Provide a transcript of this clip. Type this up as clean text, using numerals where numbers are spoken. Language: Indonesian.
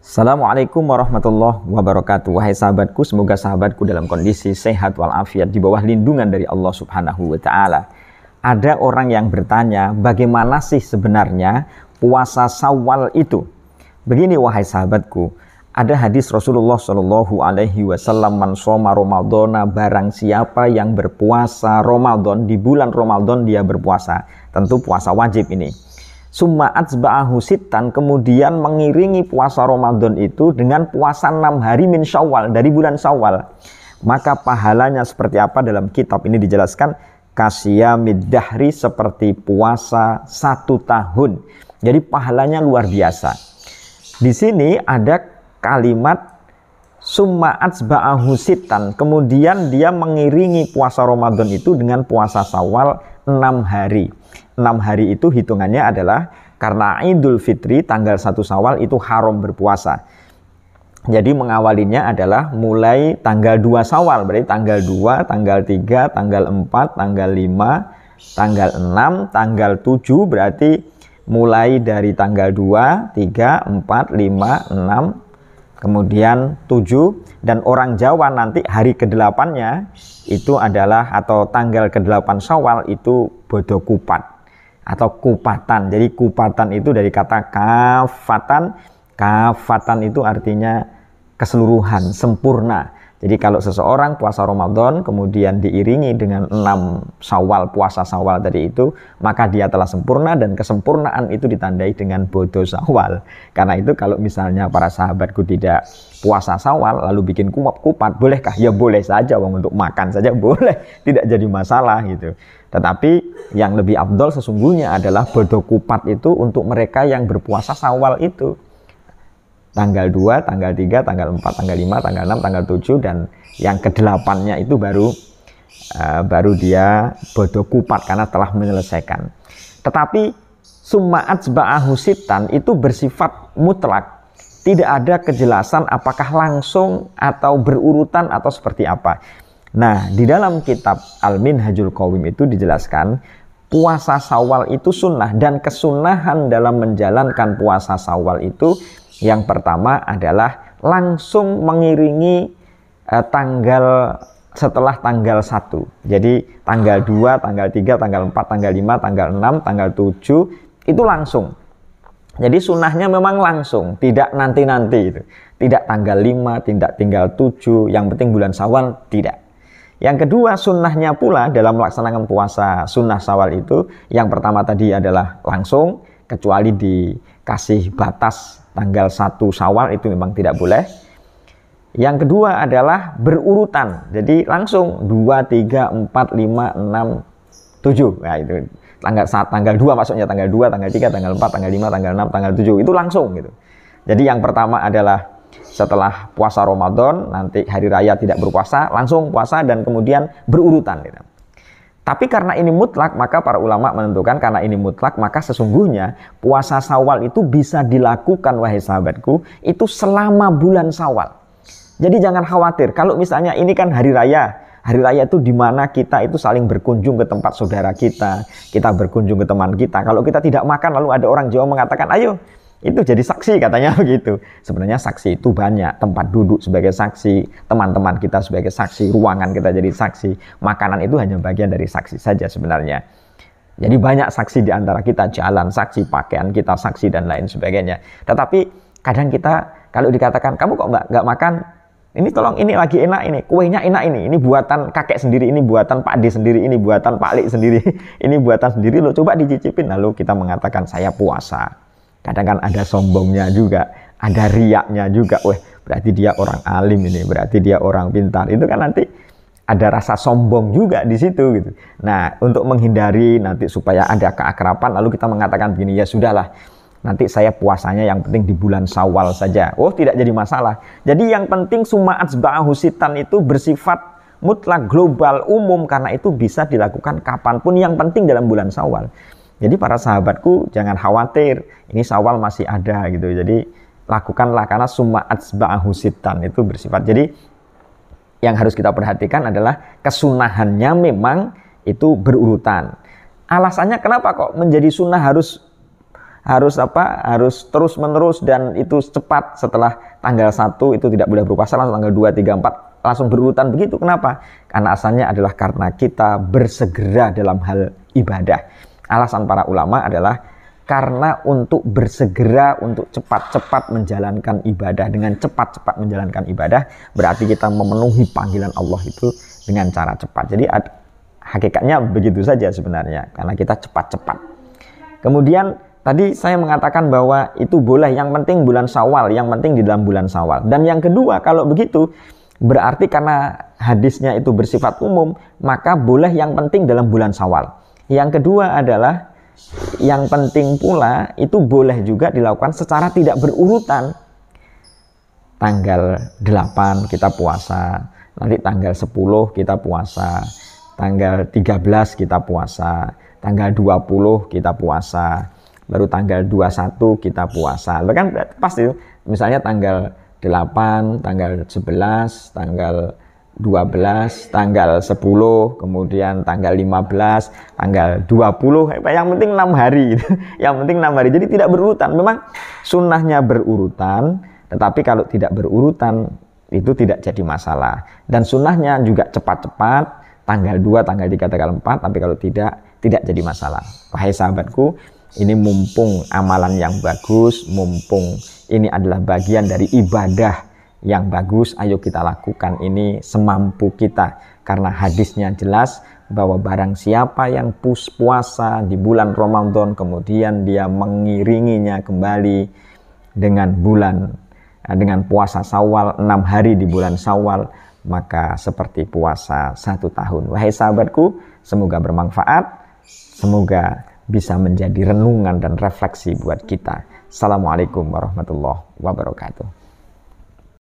Assalamualaikum warahmatullahi wabarakatuh. Wahai sahabatku, semoga sahabatku dalam kondisi sehat walafiat di bawah lindungan dari Allah Subhanahu wa taala. Ada orang yang bertanya, bagaimana sih sebenarnya puasa Syawal itu? Begini wahai sahabatku, ada hadis Rasulullah Shallallahu alaihi wasallam, man shoma Ramadhana, barang siapa yang berpuasa Ramadan, di bulan Ramadan dia berpuasa. Tentu puasa wajib ini. Summa atsba'ahu sittan, kemudian mengiringi puasa Ramadan itu dengan puasa 6 hari min Syawal, dari bulan Syawal. Maka pahalanya seperti apa? Dalam kitab ini dijelaskan, kasyamid dahri, seperti puasa 1 tahun. Jadi pahalanya luar biasa. Di sini ada kalimat summa atsba'ahu sittan, kemudian dia mengiringi puasa Ramadan itu dengan puasa Syawal 6 hari. 6 hari itu hitungannya adalah karena Idul Fitri tanggal 1 Syawal itu haram berpuasa. Jadi mengawalinya adalah mulai tanggal 2 Syawal, berarti tanggal 2, tanggal 3, tanggal 4, tanggal 5, tanggal 6, tanggal 7, berarti mulai dari tanggal 2, 3, 4, 5, 6, kemudian 7, dan orang Jawa nanti hari ke-8-nya itu adalah, atau tanggal ke-8 Syawal itu bodo kupat atau kupatan. Jadi kupatan itu dari kata kafatan. Kafatan itu artinya keseluruhan, sempurna. Jadi kalau seseorang puasa Ramadan kemudian diiringi dengan 6 Syawal, puasa Syawal tadi itu, maka dia telah sempurna, dan kesempurnaan itu ditandai dengan bodo Syawal. Karena itu kalau misalnya para sahabatku tidak puasa Syawal lalu bikin kupat, bolehkah? Ya boleh saja, untuk makan saja boleh, tidak jadi masalah gitu. Tetapi yang lebih afdol sesungguhnya adalah bodo kupat itu untuk mereka yang berpuasa Syawal itu. Tanggal 2, tanggal 3, tanggal 4, tanggal 5, tanggal 6, tanggal 7, dan yang ke-8-nya itu baru dia bodo kupat karena telah menyelesaikan. Tetapi summa atsba'ahu sittan itu bersifat mutlak. Tidak ada kejelasan apakah langsung atau berurutan atau seperti apa. Nah, di dalam kitab Al-Minhajul Qawim itu dijelaskan puasa Syawal itu sunnah, dan kesunahan dalam menjalankan puasa Syawal itu yang pertama adalah langsung mengiringi tanggal setelah tanggal 1. Jadi tanggal 2, tanggal 3, tanggal 4, tanggal 5, tanggal 6, tanggal 7 itu langsung. Jadi sunnahnya memang langsung, tidak nanti-nanti itu. Tidak tanggal 5, tidak tinggal 7, yang penting bulan Syawal, tidak. Yang kedua, sunnahnya pula dalam melaksanakan puasa sunnah Syawal itu, yang pertama tadi adalah langsung, kecuali dikasih batas tanggal 1 Syawal itu memang tidak boleh. Yang kedua adalah berurutan, jadi langsung 2, 3, 4, 5, 6, 7. Nah itu tanggal 2 maksudnya, tanggal 2, tanggal 3, tanggal 4, tanggal 5, tanggal 6, tanggal 7 itu langsung gitu. Jadi yang pertama adalah setelah puasa Ramadan, nanti hari raya tidak berpuasa, langsung puasa, dan kemudian berurutan gitu. Tapi karena ini mutlak, maka para ulama menentukan karena ini mutlak, maka sesungguhnya puasa Syawal itu bisa dilakukan, wahai sahabatku, itu selama bulan Syawal. Jadi jangan khawatir, kalau misalnya ini kan hari raya itu di mana kita itu saling berkunjung ke tempat saudara kita berkunjung ke teman kita. Kalau kita tidak makan, lalu ada orang Jawa mengatakan, ayo, itu jadi saksi, katanya begitu. Sebenarnya saksi itu banyak, tempat duduk sebagai saksi, teman-teman kita sebagai saksi, ruangan kita jadi saksi, makanan itu hanya bagian dari saksi saja sebenarnya. Jadi banyak saksi di antara kita, jalan saksi, pakaian kita saksi, dan lain sebagainya. Tetapi kadang kita kalau dikatakan, kamu kok nggak makan, ini tolong, ini lagi enak, ini kuenya enak, ini buatan kakek sendiri, ini buatan Pak D sendiri, ini buatan Pak Lik sendiri, ini buatan sendiri, lo coba dicicipin. Lalu kita mengatakan saya puasa. Kadang kan ada sombongnya juga, ada riaknya juga. Wah, berarti dia orang alim ini, berarti dia orang pintar. Itu kan nanti ada rasa sombong juga di situ gitu. Nah, untuk menghindari nanti supaya ada keakraban, lalu kita mengatakan begini, ya sudahlah, nanti saya puasanya yang penting di bulan Syawal saja. Oh, tidak jadi masalah. Jadi yang penting summa atsba'ahu sittan itu bersifat mutlak, global, umum, karena itu bisa dilakukan kapanpun, yang penting dalam bulan Syawal. Jadi para sahabatku jangan khawatir, ini Syawal masih ada gitu. Jadi lakukanlah, karena summa atsba'ahu sittan itu bersifat. Jadi yang harus kita perhatikan adalah kesunahannya memang itu berurutan. Alasannya kenapa kok menjadi sunnah harus harus apa? Harus terus menerus dan itu cepat. Setelah tanggal 1 itu tidak boleh berpuasa, langsung tanggal 2, 3, 4 langsung berurutan begitu. Kenapa? Karena asalnya adalah karena kita bersegera dalam hal ibadah. Alasan para ulama adalah karena untuk bersegera, untuk cepat-cepat menjalankan ibadah. Dengan cepat-cepat menjalankan ibadah berarti kita memenuhi panggilan Allah itu dengan cara cepat. Jadi hakikatnya begitu saja sebenarnya, karena kita cepat-cepat. Kemudian tadi saya mengatakan bahwa itu boleh, yang penting bulan Syawal, yang penting di dalam bulan Syawal. Dan yang kedua, kalau begitu berarti karena hadisnya itu bersifat umum, maka boleh yang penting dalam bulan Syawal. Yang kedua adalah yang penting pula itu boleh juga dilakukan secara tidak berurutan. Tanggal 8 kita puasa, nanti tanggal 10 kita puasa, tanggal 13 kita puasa, tanggal 20 kita puasa, baru tanggal 21 kita puasa. Bahkan pasti misalnya tanggal 8, tanggal 11, tanggal 12, tanggal 10, kemudian tanggal 15, tanggal 20, yang penting 6 hari. Yang penting 6 hari. Jadi tidak berurutan. Memang sunnahnya berurutan, tetapi kalau tidak berurutan itu tidak jadi masalah. Dan sunnahnya juga cepat-cepat, tanggal 2, tanggal 3, tanggal 4, tapi kalau tidak jadi masalah. Wahai sahabatku, ini mumpung amalan yang bagus, mumpung ini adalah bagian dari ibadah yang bagus, ayo kita lakukan ini semampu kita. Karena hadisnya jelas bahwa barang siapa yang puasa di bulan Ramadan kemudian dia mengiringinya kembali dengan puasa Syawal 6 hari di bulan Syawal, maka seperti puasa 1 tahun. Wahai sahabatku, semoga bermanfaat, semoga bisa menjadi renungan dan refleksi buat kita. Assalamualaikum warahmatullahi wabarakatuh.